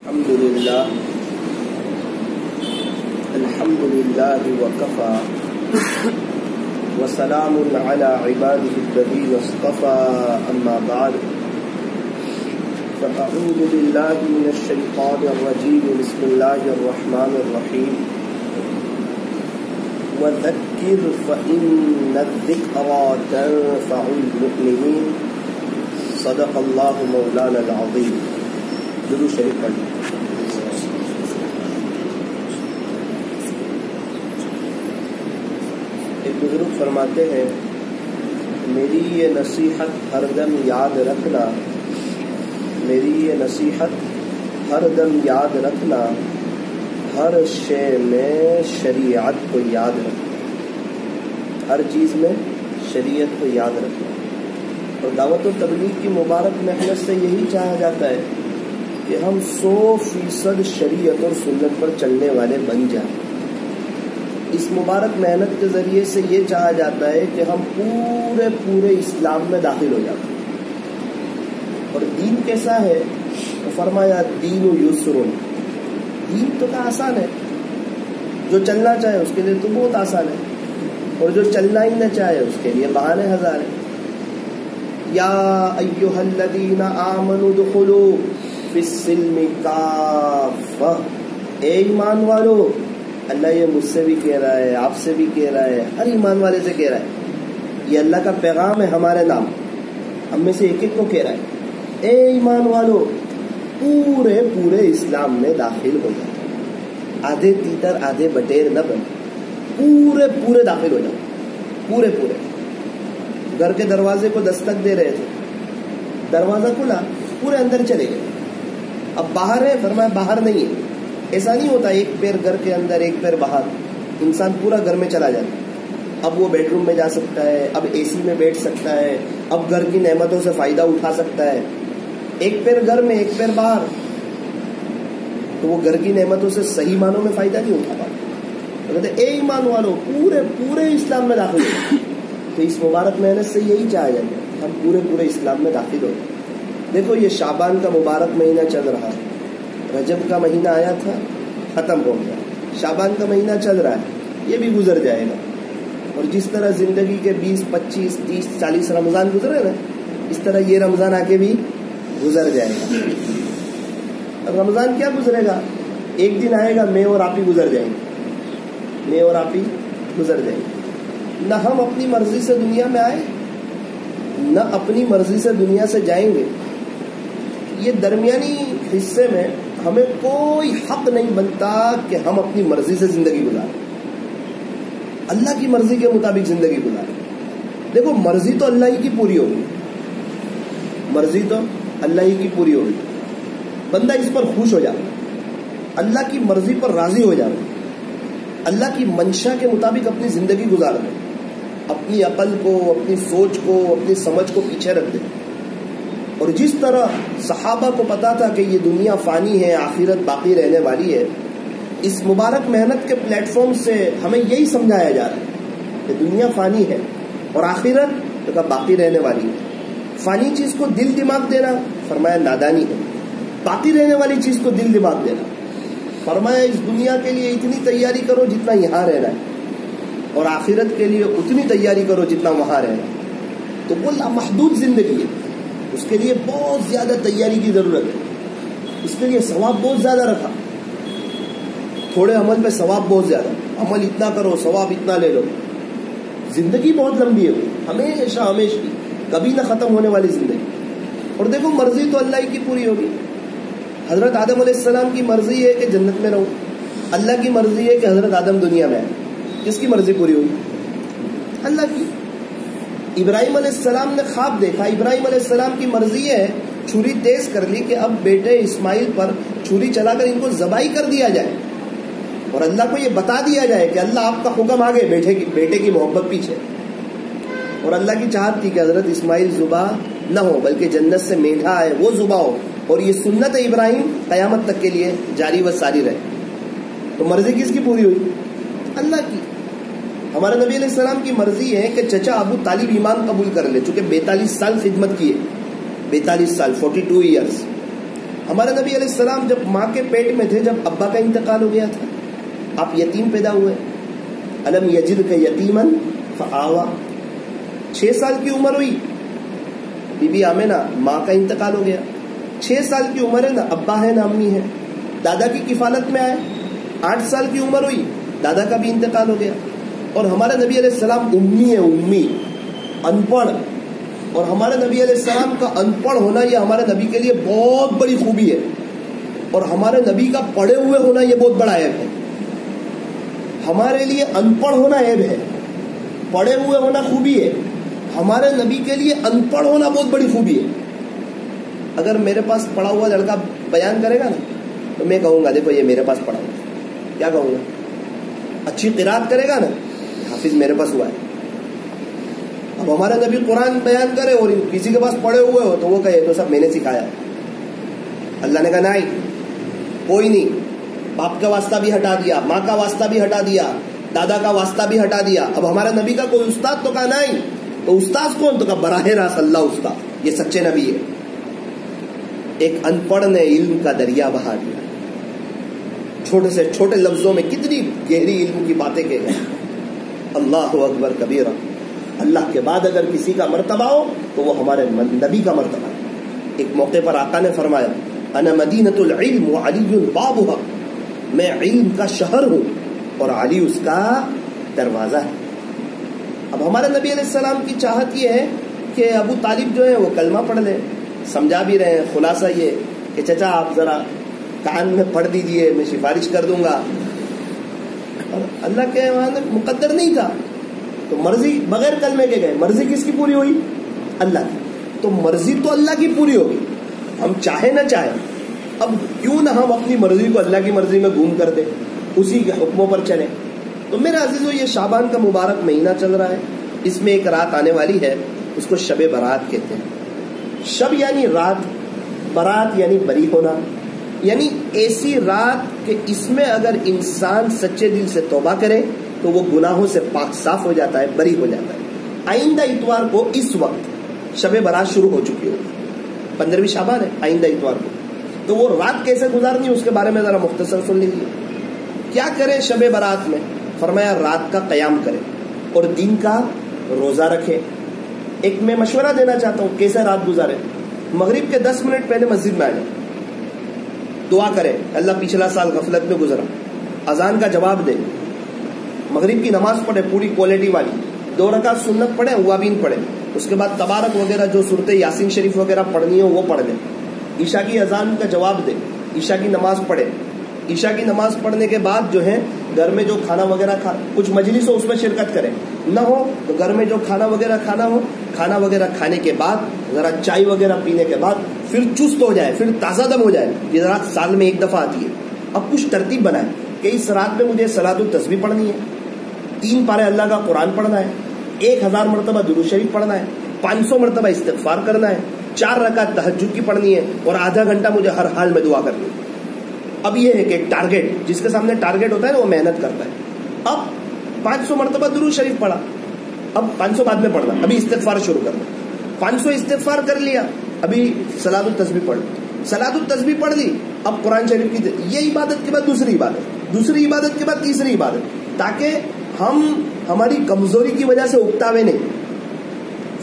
الحمد لله وكفى وسلام على عباده الذين اصطفى أما بعد فأعوذ بالله من الشيطان الرجيم بسم الله الرحمن الرحيم وذكر فإن الذكرى تنفع المؤمنين صدق الله مولانا العظيم. درود شریف پڑھیں. ایک بزرگ فرماتے ہیں میری یہ نصیحت ہر دم یاد رکھنا، میری یہ نصیحت ہر دم یاد رکھنا، ہر شے میں شریعت کو یاد رکھنا، ہر چیز میں شریعت کو یاد رکھنا. اور دعوت و تبلیغ کی مبارک محنت سے یہی چاہا جاتا ہے کہ ہم 100% شریعت اور سنت پر چلنے والے بن جائیں. اس مبارک محنت کے ذریعے سے یہ چاہا جاتا ہے کہ ہم پورے اسلام میں داخل ہو جائیں. اور دین کیسا ہے؟ تو فرمایا دین یسر. دین تو کا آسان ہے، جو چلنا چاہے اس کے لیے تو بہت آسان ہے، اور جو چلنا ہی نہ چاہے اس کے لیے بہانے ہزار ہیں. یا ایھا الذین آمنوا ادخلوا فی السلم کافہ. اے ایمان والو، اللہ یہ مجھ سے بھی کہہ رہا ہے، آپ سے بھی کہہ رہا ہے، ہر ایمان والے سے کہہ رہا ہے. یہ اللہ کا پیغام ہے ہمارے نام، ہم میں سے ایک ایک کو کہہ رہا ہے اے ایمان والو پورے اسلام میں داخل ہو جاؤ. آدھے تیتر آدھے بٹیر نہ بن، پورے داخل ہو جاؤ. پورے گھر کے دروازے کو دستک دے رہے تھے، دروازہ کھلا، پورے اندر چلے گئے. اب باہر ہے، فرمایا باہر نہیں ہے. ایسا نہیں ہوتا ایک پیر گھر کے اندر ایک پیر باہر، انسان پورا گھر میں چلا جاتا. اب وہ بیڈ روم میں جا سکتا ہے، اب اے سی میں بیٹھ سکتا ہے، اب گھر کی نعمتوں سے فائدہ اٹھا سکتا ہے. ایک پیر گھر میں ایک پیر باہر، تو وہ گھر کی نعمتوں سے صحیح معنوں میں فائدہ نہیں اٹھا پاتا. کہتے اے ایمان والو پورے اسلام میں داخل ہو. تو اس مبارک محنت سے یہی چاہا جاتا ہے ہم پورے اسلام میں داخل ہو. دیکھو یہ شعبان کا مبارک مہینہ چل رہا ہے، رجب کا مہینہ آیا تھا ختم ہو گیا، شعبان کا مہینہ چل رہا ہے، یہ بھی گزر جائے گا. اور جس طرح زندگی کے 20 25 30 40 رمضان گزرے نا، اس طرح یہ رمضان آ کے بھی گزر جائے گا. رمضان کیا گزرے گا؟ ایک دن آئے گا میں اور آپ ہی گزر جائیں گے، میں اور آپ ہی گزر جائیں گے. نہ ہم اپنی مرضی سے دنیا میں آئے، نہ اپنی مرضی سے دنیا سے جائیں گے. یہ درمیانی حصے میں ہمیں کوئی حق نہیں بنتا کہ ہم اپنی مرضی سے زندگی گزاریں، اللہ کی مرضی کے مطابق زندگی گزاریں. دیکھو مرضی تو اللہ ہی کی پوری ہوگی، مرضی تو اللہ ہی کی پوری ہوگی. بندہ اس پر خوش ہو جائے، اللہ کی مرضی پر راضی ہو جائے، اللہ کی منشا کے مطابق اپنی زندگی گزار دے، اپنی عقل کو، اپنی سوچ کو، اپنی سمجھ کو پیچھے رکھ دے. اور جس طرح صحابہ کو پتا تھا کہ یہ دنیا فانی ہے، آخرت باقی رہنے والی ہے، اس مبارک محنت کے پلیٹ فارم سے ہمیں یہی سمجھایا جا رہا ہے کہ دنیا فانی ہے اور آخرت باقی رہنے والی ہے. فانی چیز کو دل دماغ دینا فرمایا نادانی ہے، باقی رہنے والی چیز کو دل دماغ دینا فرمایا اس دنیا کے لیے اتنی تیاری کرو جتنا یہاں رہنا ہے، اور آخرت کے لیے اتنی تیاری کرو جتنا وہاں رہنا ہے. تو وہ لامحدود زندگی ہے، اس کے لیے بہت زیادہ تیاری کی ضرورت ہے، اس کے لیے ثواب بہت زیادہ رکھا. تھوڑے عمل پہ ثواب بہت زیادہ، عمل اتنا کرو ثواب اتنا لے لو. زندگی بہت لمبی ہے، ہمیشہ کی کبھی نہ ختم ہونے والی زندگی. اور دیکھو مرضی تو اللہ کی پوری ہوگی. حضرت آدم علیہ السلام کی مرضی ہے کہ جنت میں رہوں، اللہ کی مرضی ہے کہ حضرت آدم دنیا میں آئے. کس کی مرضی پوری ہوگی؟ اللہ کی. ابراہیم علیہ السلام نے خواب دیکھا، ابراہیم علیہ السلام کی مرضی ہے، چھری تیز کر لی کہ اب بیٹے اسماعیل پر چھری چلا کر ان کو ذبح کر دیا جائے، اور اللہ کو یہ بتا دیا جائے کہ اللہ آپ کا حکم آگے، بیٹے کی محبت پیچھے. اور اللہ کی چاہت تھی کہ حضرت اسماعیل ذبح نہ ہو بلکہ جنت سے میٹھا آئے وہ ذبح ہو، اور یہ سنت ابراہیم قیامت تک کے لیے جاری و ساری رہے. تو مرضی کس کی پوری ہوئی؟ اللہ کی. ہمارے نبی علیہ السلام کی مرضی ہے کہ چچا ابو طالب ایمان قبول کر لے، چونکہ 42 سال خدمت کی ہے، 42 سال 42 ایئرس. ہمارے نبی علیہ السلام جب ماں کے پیٹ میں تھے، جب ابا کا انتقال ہو گیا تھا، آپ یتیم پیدا ہوئے. الم یجدک یتیما فآوا، 6 سال کی عمر ہوئی، بی بی آمنہ ماں کا انتقال ہو گیا. 6 سال کی عمر ہے، نہ ابا ہے نہ امی ہے، دادا کی کفالت میں آئے. 8 سال کی عمر ہوئی، دادا کا بھی انتقال ہو گیا. اور ہمارے نبی علیہ السلام امی ہے، امی، ان پڑھ. اور ہمارے نبی علیہ السلام کا ان پڑھ ہونا یہ ہمارے نبی کے لیے بہت بڑی خوبی ہے، اور ہمارے نبی کا پڑھے ہوئے ہونا یہ بہت بڑا عیب ہے. ہمارے لیے ان پڑھ ہونا عیب ہے، پڑھے ہوئے ہونا خوبی ہے. ہمارے نبی کے لیے ان پڑھ ہونا بہت بڑی خوبی ہے. اگر میرے پاس پڑھا ہوا لڑکا بیان کرے گا نا تو میں کہوں گا دیکھو یہ میرے پاس پڑھا ہوا. کیا کہوں گا؟ اچھی قرات کرے گا نا، حافظ میرے پاس ہوا ہے. اب ہمارا نبی قرآن بیان کرے اور کسی کے پاس پڑھے ہوئے ہو تو وہ کہے تو سب میں نے سکھایا. اللہ نے کہا نہیں، کوئی نہیں. باپ کا واسطہ بھی ہٹا دیا، ماں کا واسطہ بھی ہٹا دیا، دادا کا واسطہ بھی ہٹا دیا. اب ہمارے نبی کا کوئی استاد تو کہا نہیں. تو استاد کون؟ تو کہا براہ راست اللہ استاد. یہ سچے نبی ہے. ایک ان پڑھ نے علم کا دریا بہا دیا. چھوٹے سے چھوٹے لفظوں میں کتنی گہری علم کی باتیں کہہ گئے. اللہ اکبر کبیرہ. اللہ کے بعد اگر کسی کا مرتبہ ہو تو وہ ہمارے نبی کا مرتبہ ہے. ایک موقع پر آقا نے فرمایا انا مدینۃ العلم وعلی بابها، میں علم کا شہر ہوں اور علی اس کا دروازہ ہے. اب ہمارے نبی علیہ السلام کی چاہت یہ ہے کہ ابو طالب جو ہے وہ کلمہ پڑھ لے. سمجھا بھی رہے ہیں. خلاصہ یہ کہ چچا آپ ذرا کان میں پڑھ دیجئے، میں سفارش کر دوں گا. اور اللہ کے وہاں مقدر نہیں تھا تو مرضی بغیر کلمے کے گئے. مرضی کس کی پوری ہوئی؟ اللہ کی. تو مرضی تو اللہ کی پوری ہوگی، ہم چاہے نہ چاہے. اب کیوں نہ ہم اپنی مرضی کو اللہ کی مرضی میں گم کر دیں، اسی کے حکموں پر چلیں. تو میرے عزیزو، یہ شعبان کا مبارک مہینہ چل رہا ہے. اس میں ایک رات آنے والی ہے، اس کو شب برات کہتے ہیں. شب یعنی رات، برات یعنی بری ہونا. یعنی ایسی رات کہ اس میں اگر انسان سچے دل سے توبہ کرے تو وہ گناہوں سے پاک صاف ہو جاتا ہے، بری ہو جاتا ہے. آئندہ اتوار کو اس وقت شب برات شروع ہو چکی ہوگی. 15ویں شعبان ہے آئندہ اتوار کو. تو وہ رات کیسے گزارنی اس کے بارے میں ذرا مختصر سن لیجیے. کیا کریں شب برات میں؟ فرمایا رات کا قیام کریں اور دن کا روزہ رکھیں. ایک میں مشورہ دینا چاہتا ہوں کیسے رات گزارے. مغرب کے 10 منٹ پہلے مسجد میں آ جائیں، دعا کریں اللہ پچھلا سال غفلت میں گزرا، اذان کا جواب دے، مغرب کی نماز پڑھے پوری کوالٹی والی، 2 رکعت سنت پڑھیں، اوابین پڑھیں. اس کے بعد تبارک وغیرہ جو صورت یاسین شریف وغیرہ پڑھنی ہو وہ پڑھ لیں. عشاء کی اذان کا جواب دیں، عشاء کی نماز پڑھیں. عشاء کی نماز پڑھنے کے بعد جو ہے گھر میں جو کھانا وغیرہ کچھ مجلس ہو اس میں شرکت کریں، نہ ہو تو گھر میں جو کھانا وغیرہ کھانا ہو، کھانا وغیرہ کھانے کے بعد ذرا چائے وغیرہ پینے کے بعد پھر چست ہو جائے، پھر تازہ دم ہو جائے. یہ رات سال میں ایک دفعہ آتی ہے. اب کچھ ترتیب بنائیں کہ اس رات میں مجھے صلاۃ التسبیح پڑھنی ہے، 3 پارے اللہ کا قرآن پڑھنا ہے، 1000 مرتبہ درود شریف پڑھنا ہے، 500 مرتبہ استغفار کرنا ہے، 4 رکعت تہجد کی پڑھنی ہے اور آدھا گھنٹہ مجھے ہر حال میں دعا کرنی ہے. اب یہ ہے کہ ٹارگیٹ، جس کے سامنے ٹارگیٹ ہوتا ہے نا وہ محنت کرتا ہے. اب 500 مرتبہ درود شریف پڑھا، اب 500 بعد میں پڑھنا، ابھی استغفار شروع کرنا. 500 استغفار کر لیا، ابھی صلاۃ التسبیح پڑھ لی، صلاۃ التسبیح پڑھ لی. اب قرآن شریف کی یہ عبادت کے بعد دوسری عبادت، دوسری عبادت کے بعد تیسری عبادت، تاکہ ہم ہماری کمزوری کی وجہ سے اکتاوے نہیں.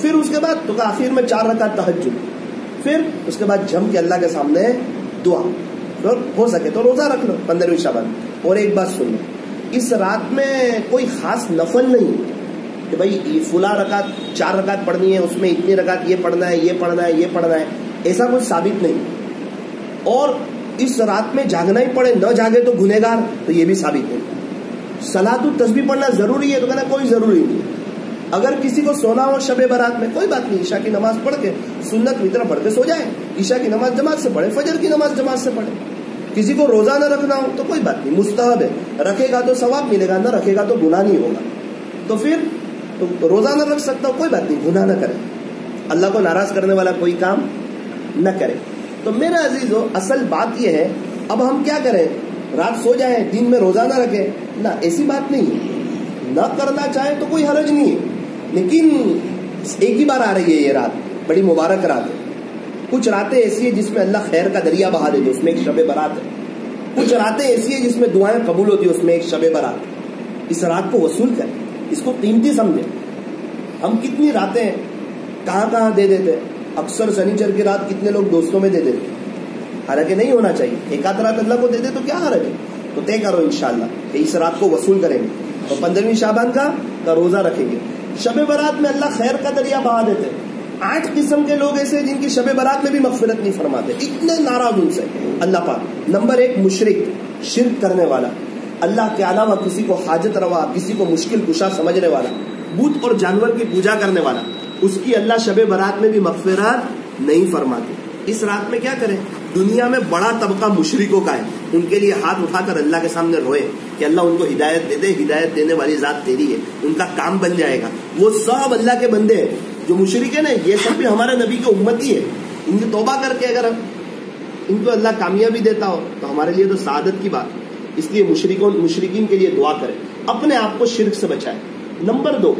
پھر اس کے بعد تو آخر میں 4 رکعت تہجد، پھر اس کے بعد جم کے اللہ کے سامنے دعا. ہو سکے تو روزہ رکھ لو 15ویں شعبان. اور ایک بات سن لو، اس رات میں کوئی خاص نفل نہیں کہ بھائی فلاں رکعت 4 رکعت پڑھنی ہے، اس میں اتنی رکعت یہ پڑھنا ہے، یہ پڑھنا ہے، یہ پڑھنا ہے، ایسا کچھ ثابت نہیں. اور اس رات میں جاگنا ہی پڑے، نہ جاگے تو گنہگار، تو یہ بھی ثابت نہیں. صلاۃ التسبیح پڑھنا ضروری ہے تو کہنا کوئی ضروری نہیں. اگر کسی کو سونا ہو شب برات میں کوئی بات نہیں، عشاء کی نماز پڑھ کے سنت وطر پڑھ کے سو جائے، عشاء کی نماز جماعت سے پڑھے، فجر کی نماز جماعت سے پڑھے. کسی کو روزہ نہ رکھنا ہو تو کوئی بات نہیں، مستحب ہے، رکھے گا تو ثواب ملے گا، نہ رکھے گا تو گناہ نہیں ہوگا. تو پھر تو روزہ نہ رکھ سکتا ہو کوئی بات نہیں، گناہ نہ کرے، اللہ کو ناراض کرنے والا کوئی کام نہ کرے. تو میرا عزیزو، اصل بات یہ ہے اب ہم کیا کریں؟ رات سو جائیں، دن میں روزہ نہ رکھیں؟ نہ، ایسی بات نہیں ہے. نہ کرنا چاہے تو کوئی حرج نہیں ہے، لیکن ایک ہی بار آ رہی ہے یہ رات، بڑی مبارک رات ہے. کچھ راتیں ایسی ہیں جس میں اللہ خیر کا دریا بہا دیتے، اس میں ایک شب برات ہے. کچھ راتیں ایسی ہیں جس میں دعائیں قبول ہوتی ہیں، اس میں ایک شب برات ہے. اس رات کو وصول کریں، اس کو قیمتی سمجھیں. ہم کتنی راتیں کہاں دے دیتے ہیں. اکثر سنیچر کی رات کتنے لوگ دوستوں میں دے دیتے ہیں، حالانکہ نہیں ہونا چاہیے. ایک آدھ رات اللہ کو دے دے تو کیا حرج ہے. تو طے کرو انشاءاللہ کہ اس رات کو وصول کریں گے اور 15ویں شعبان کا روزہ رکھیں گے. شب برات میں اللہ خیر کا دریا بہا دیتے. 8 قسم کے لوگ ایسے جن کی شب برات میں بھی مغفرت نہیں فرماتے، اتنے ناراض ان سے اللہ پاک. نمبر 1 مشرک، شرک کرنے والا، اللہ کے علاوہ کسی کو حاجت روا، کسی کو مشکل کشا سمجھنے والا، بت اور جانور کی پوجا کرنے والا، اس کی اللہ شب برات میں بھی مغفرت نہیں فرماتے. اس رات میں کیا کریں؟ دنیا میں بڑا طبقہ مشرکوں کا ہے، ان کے لیے ہاتھ اٹھا کر اللہ کے سامنے روئے کہ اللہ ان کو ہدایت دے دے. ہدایت دینے والی ذات تیری ہے، ان کا کام بن جائے گا. وہ سب اللہ کے بندے ہیں جو مشرک ہیں نا، یہ سب بھی ہمارے نبی کے امتی ہے. ان کی توبہ کر کے اگر ان کو اللہ کامیابی دیتا ہو تو ہمارے لیے تو سعادت کی بات. اس لیے مشرکین کے لیے دعا کریں، اپنے آپ کو شرک سے بچائیں. نمبر 2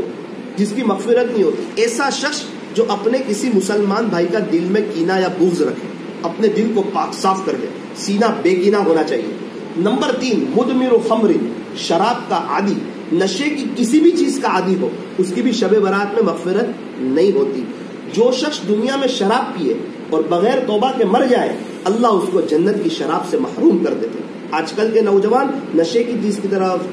جس کی مغفرت نہیں ہوتی، ایسا شخص جو اپنے کسی مسلمان بھائی کا دل میں کینہ یا بغض رکھے، اپنے دل کو پاک صاف کر دے، سینہ بے کینہ ہونا چاہیے. نمبر 3 مدمر خمر، شراب کا عادی، نشے کی کسی بھی چیز کا عادی ہو، اس کی بھی شب برات میں مغفرت نہیں ہوتی. جو شخص دنیا میں شراب پیے اور بغیر توبہ کے مر جائے، اللہ اس کو جنت کی شراب سے محروم کر دیتے. آج کل کے نوجوان نشے کی چیز کی طرف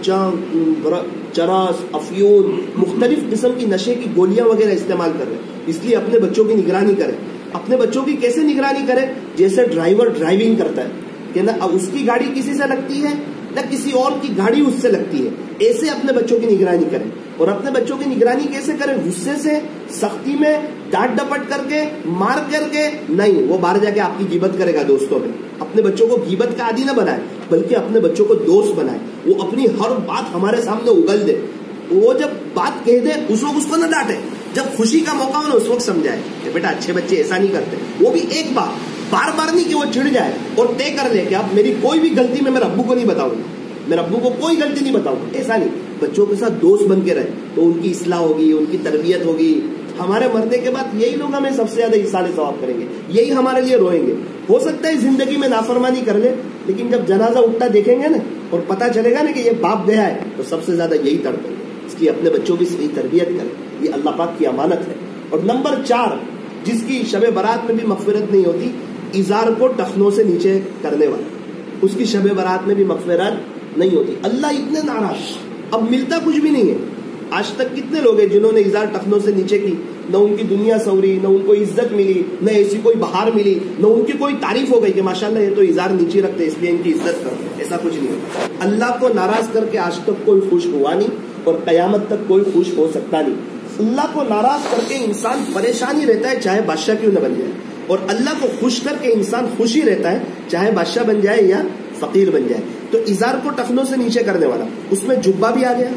چرس، افیون، مختلف قسم کی نشے کی گولیاں وغیرہ استعمال کر رہے ہیں. اس لیے اپنے بچوں کی نگرانی کریں. اپنے بچوں کی کیسے نگرانی کریں؟ جیسے ڈرائیور ڈرائیونگ کرتا ہے کہ نہ اس کی گاڑی کسی سے لگتی ہے نہ کسی اور کی گاڑی اس سے لگتی ہے، ایسے اپنے بچوں کی نگرانی کریں. اور اپنے بچوں کی نگرانی کیسے کریں؟ غصے سے، سختی میں، ڈانٹ ڈپٹ کر کے، مار کر کے نہیں. وہ باہر جا کے آپ کی غیبت کرے گا دوستوں میں. اپنے بچوں کو غیبت کا عادی نہ بنائے، بلکہ اپنے بچوں کو دوست بنائے. وہ اپنی ہر بات ہمارے سامنے اگل دے. وہ جب بات کہہ دے اس وقت اس کو نہ ڈانٹے، جب خوشی کا موقع ہو نا اس وقت سمجھائے کہ بیٹا اچھے بچے ایسا نہیں کرتے. وہ بھی ایک بار بار نہیں کہ وہ چڑ جائے اور طے کر لے کہ اب میری کوئی بھی غلطی میں میرے ابو کو نہیں بتاؤں گا، میرے ابو کو کوئی غلطی نہیں بتاؤں گا. ایسا نہیں، بچوں کے ساتھ دوست بن کے رہے تو ان کی اصلاح ہوگی، ان کی تربیت ہوگی. ہمارے مرنے کے بعد یہی لوگ ہمیں سب سے زیادہ ایصال ثواب کریں گے، یہی ہمارے لیے روئیں گے. ہو سکتا ہے زندگی میں نافرمانی کر لے، لیکن جب جنازہ اٹھتا دیکھیں گے نا اور پتا چلے گا نا کہ یہ باپ گیا ہے تو سب سے زیادہ یہی تڑپیں گے. اس کی اپنے بچوں کی صحیح تربیت کریں، یہ اللہ پاک کی امانت ہے. اور نمبر 4 جس کی شب برات میں بھی مغفرت نہیں ہوتی، ازار کو ٹخنوں سے نیچے کرنے والا، اس کی شب برات میں بھی مغفرت نہیں ہوتی. اللہ اتنے ناراض، اب ملتا کچھ بھی نہیں ہے. آج تک کتنے لوگ ہیں جنہوں نے ازار ٹخنوں سے نیچے کی، نہ ان کی دنیا سوری، نہ ان کو عزت ملی، نہ ایسی کوئی بہار ملی، نہ ان کی کوئی تعریف ہو گئی کہ ماشاءاللہ یہ تو ازار نیچے رکھتے اس لیے ان کی عزت کرتے. ایسا کچھ نہیں ہوتا. اللہ کو ناراض کر کے آج تک کوئی خوش ہوا نہیں اور قیامت تک کوئی خوش ہو سکتا نہیں. اللہ کو ناراض کر کے انسان پریشانی رہتا ہے چاہے بادشاہ کیوں نہ بن جائے، اور اللہ کو خوش کر کے انسان خوشی رہتا ہے چاہے بادشاہ بن جائے یا فقیر بن جائے. تو ازار کو ٹخنوں سے نیچے کرنے والا، اس میں جبہ بھی آ گیا.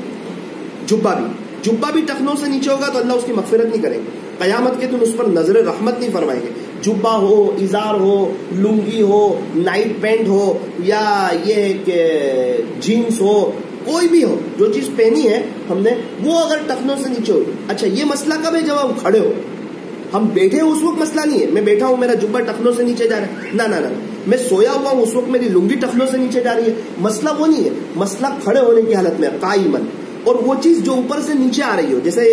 جبہ بھی ٹخنوں سے نیچے ہوگا تو اللہ اس کی مغفرت نہیں کریں گے. قیامت کے دن اس پر نظر رحمت نہیں فرمائیں گے. جبہ ہو، ازار ہو، لنگی ہو، نائٹ پینٹ ہو، یا یہ کہ جینس ہو، کوئی بھی ہو، جو چیز پہنی ہے ہم نے وہ اگر ٹخنوں سے نیچے ہوگی. اچھا یہ مسئلہ کب ہے؟ جب ہم کھڑے ہو، ہم بیٹھے ہو اس وقت مسئلہ نہیں ہے. میں بیٹھا ہوں میرا جبہ ٹخنوں سے نیچے جا رہا ہے، نہ میں سویا ہوا ہوں اس وقت میری لنگی ٹخنوں سے نیچے جا رہی ہے. مسئلہ وہ نہیں ہے، مسئلہ کھڑے ہونے کی حالت میں قائمن. اور وہ چیز جو اوپر سے نیچے آ رہی ہو، جیسے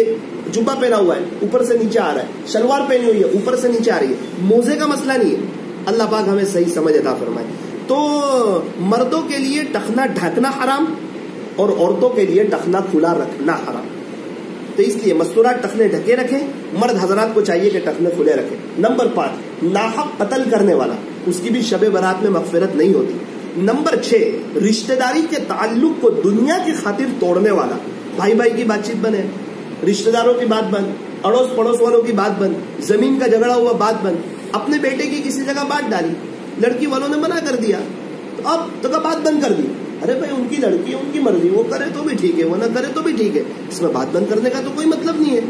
جبہ پہنا ہوا ہے اوپر سے نیچے آ رہا ہے، شلوار پہنی ہوئی ہے اوپر سے نیچے آ رہی ہے، موزے کا مسئلہ نہیں ہے. اللہ پاک ہمیں صحیح سمجھ عطا فرمائے. تو مردوں کے لیے ٹخنا ڈھکنا حرام اور عورتوں کے لیے ٹخنا کھلا رکھنا حرام. تو اس لیے مستورات ٹخنے ڈھکے رکھیں، مرد حضرات کو چاہیے کہ ٹخنے کھلے رکھیں. نمبر 5 ناحق قتل کرنے والا، اس کی بھی شب برات میں مغفرت نہیں ہوتی. نمبر 6 رشتہ داری کے تعلق کو دنیا کی خاطر توڑنے والا. بھائی بھائی کی بات چیت بنے، رشتہ داروں کی بات بند، اڑوس پڑوس والوں کی بات بند، زمین کا جھگڑا ہوا بات بند. اپنے بیٹے کی کسی جگہ بات ڈالی، لڑکی والوں نے منع کر دیا، تو اب تو بات بند کر دی. ارے بھائی ان کی لڑکی ہے، ان کی مرضی، وہ کرے تو بھی ٹھیک ہے، وہ نہ کرے تو بھی ٹھیک ہے. اس میں بات بند کرنے کا تو کوئی مطلب نہیں ہے.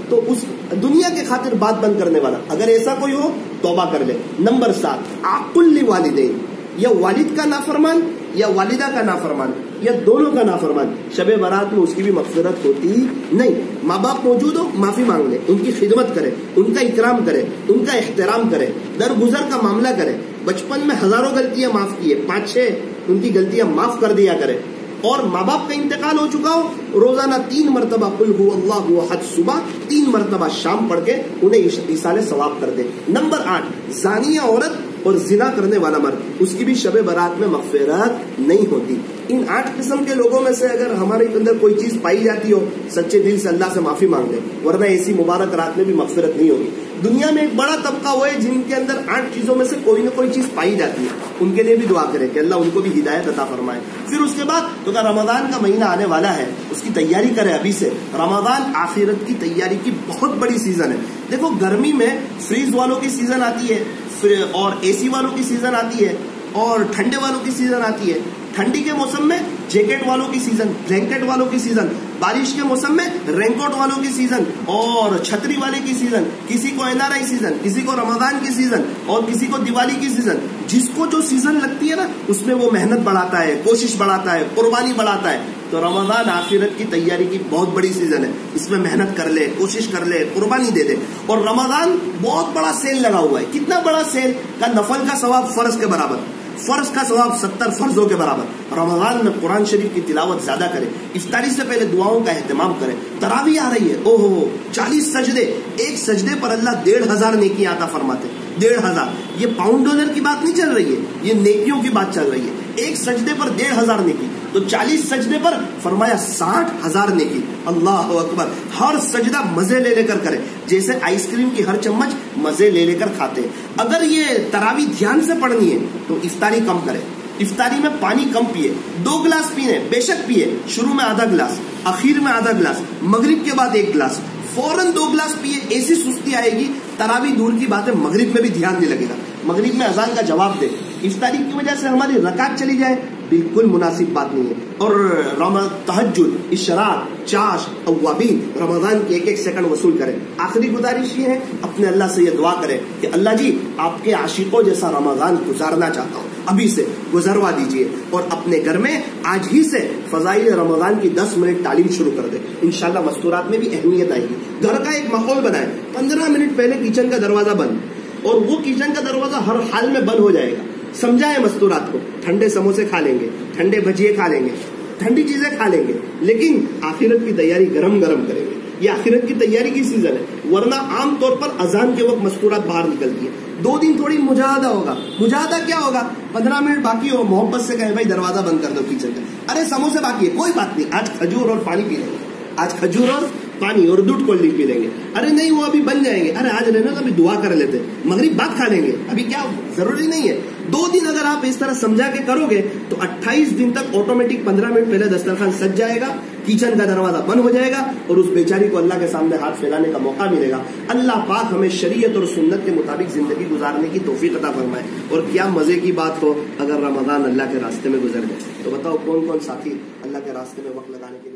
تو اس دنیا کے خاطر بات بند کرنے والا اگر ایسا کوئی ہو توبہ کر لے. نمبر 7 عاق لوالدین، یا والد کا نافرمان یا والدہ کا نافرمان یا دونوں کا نافرمان، شب برات میں اس کی بھی مغفرت ہوتی نہیں۔ ماں باپ موجود ہو، معافی مانگ لے، ان کی خدمت کرے، ان کا اکرام کرے، ان کا احترام کرے، درگزر کا معاملہ کرے۔ بچپن میں ہزاروں غلطیاں معاف کیے، 5-6 ان کی غلطیاں معاف کر دیا کرے۔ اور ماں باپ کا انتقال ہو چکا ہو، روزانہ 3 مرتبہ قل هو اللہ احد صبح، 3 مرتبہ شام پڑھ کے انہیں ایصال ثواب کر دے۔ نمبر 8، زانیہ عورت اور زنا کرنے والا مرد، اس کی بھی شب برات میں مغفرت نہیں ہوتی۔ ان 8 قسم کے لوگوں میں سے اگر ہمارے اندر کوئی چیز پائی جاتی ہو، سچے دل سے اللہ سے معافی مانگ لے، ورنہ ایسی مبارک رات میں بھی مغفرت نہیں ہوگی۔ دنیا میں ایک بڑا طبقہ وہ ہے جن کے اندر 8 چیزوں میں سے کوئی نہ کوئی چیز پائی جاتی ہے، ان کے لیے بھی دعا کریں کہ اللہ ان کو بھی ہدایت عطا فرمائے۔ پھر اس کے بعد تو رمضان کا مہینہ آنے والا ہے، اس کی تیاری کرے ابھی سے۔ رمضان آخرت کی تیاری کی بہت بڑی سیزن ہے۔ دیکھو گرمی میں فریز والوں کی سیزن آتی ہے اور اے سی والوں کی سیزن آتی ہے اور ٹھنڈے والوں کی سیزن آتی ہے۔ ٹھنڈی کے موسم میں جیکٹ والوں کی سیزن، بلینکٹ والوں کی سیزن، بارش کے موسم میں رین کوٹ والوں کی سیزن اور چھتری والے کی سیزن، کسی کو NRI سیزن، کسی کو رمضان کی سیزن اور کسی کو دیوالی کی سیزن۔ جس کو جو سیزن لگتی ہے نا، اس میں وہ محنت بڑھاتا ہے، کوشش بڑھاتا ہے، قربانی بڑھاتا ہے۔ تو رمضان آخرت کی تیاری کی بہت بڑی سیزن ہے، اس میں محنت کر لے، کوشش کر لے، قربانی دے دے۔ اور رمضان بہت بڑا سیل لگا ہوا ہے۔ کتنا بڑا سیل کا نفل کا ثواب فرض کے برابر، فرض کا ثواب 70 فرضوں کے برابر۔ رمضان میں قرآن شریف کی تلاوت زیادہ کرے، افطاری سے پہلے دعاؤں کا اہتمام کرے۔ تراویح آ رہی ہے، اوہو 40 سجدے، ایک سجدے پر اللہ 1500 نیکیاں عطا فرماتے۔ 1500، یہ پاؤنڈ ڈالر کی بات نہیں چل رہی ہے، یہ نیکیوں کی بات چل رہی ہے۔ ایک سجدے پر 1500 نیکی، تو 40 سجدے پر فرمایا 60,000 نیکی۔ اللہ اکبر۔ ہر سجدہ مزے لے لے کر کرے، جیسے آئس کریم کی ہر چمچ مزے لے لے کر کھاتے ہیں۔ اگر یہ تراویح دھیان سے پڑھنی ہے تو افطاری کم کرے، افطاری میں پانی کم پیے، 2 گلاس پینے بے شک پیے، شروع میں آدھا گلاس، اخیر میں آدھا گلاس، مغرب کے بعد 1 گلاس، فوراً 2 گلاس پیے، ایسی سستی آئے گی۔ تراویح دور کی بات ہے، مغرب میں بھی دھیان نہیں لگے گا، مغرب میں اذان کا جواب دے۔ افطاری کی وجہ سے ہماری رکعت چلی جائے، بالکل مناسب بات نہیں ہے۔ اور تہجد، اشراق، چاش، اوابین، رمضان کی 1-1 سیکنڈ وصول کریں۔ آخری گزارش یہ ہے، اپنے اللہ سے یہ دعا کریں کہ اللہ جی آپ کے عاشقوں جیسا رمضان گزارنا چاہتا ہوں، ابھی سے گزروا دیجئے۔ اور اپنے گھر میں آج ہی سے فضائل رمضان کی 10 منٹ تعلیم شروع کر دیں، انشاءاللہ مستورات میں بھی اہمیت آئے گی۔ گھر کا ایک ماحول بنائیں، 15 منٹ پہلے کچن کا دروازہ بند، اور وہ کچن کا دروازہ ہر حال میں بند ہو جائے گا۔ سمجھائے مستورات کو، ٹھنڈے سموسے کھا لیں گے، ٹھنڈے بھجیے کھا لیں گے، ٹھنڈی چیزیں کھا لیں گے، لیکن آخرت کی تیاری گرم گرم کریں گے۔ یہ آخرت کی تیاری کی سیزن ہے، ورنہ عام طور پر اذان کے وقت مستورات باہر نکلتی ہے۔ 2 دن تھوڑی مجاہدہ ہوگا۔ مجاہدہ کیا ہوگا؟ 15 منٹ باقی ہو، محبت سے کہیں بھائی دروازہ بند کر دو کچن کا، ارے سموسے باقی ہے، کوئی بات نہیں، آج کھجور اور پانی پی لیں گے، آج کھجور اور پانی اور دودھ کولڈ ڈرنک پی لیں گے۔ ارے نہیں وہ ابھی بن جائیں گے، ارے آج رہنا تو ابھی دعا کر لیتے، مغرب بعد کھا لیں گے، ابھی کیا ضروری نہیں ہے۔ 2 دن اگر آپ اس طرح سمجھا کے کرو گے تو 28 دن تک آٹومیٹک 15 منٹ پہلے دسترخوان سج جائے گا، کچن کا دروازہ بند ہو جائے گا، اور اس بیچاری کو اللہ کے سامنے ہاتھ پھیلانے کا موقع ملے گا۔ اللہ پاک ہمیں شریعت اور سنت کے مطابق زندگی گزارنے کی توفیق عطا فرمائے۔ اور کیا مزے کی بات ہو اگر رمضان اللہ کے راستے میں گزر جائے، تو بتاؤ کون کون ساتھی اللہ کے راستے میں وقت لگانے کے لیے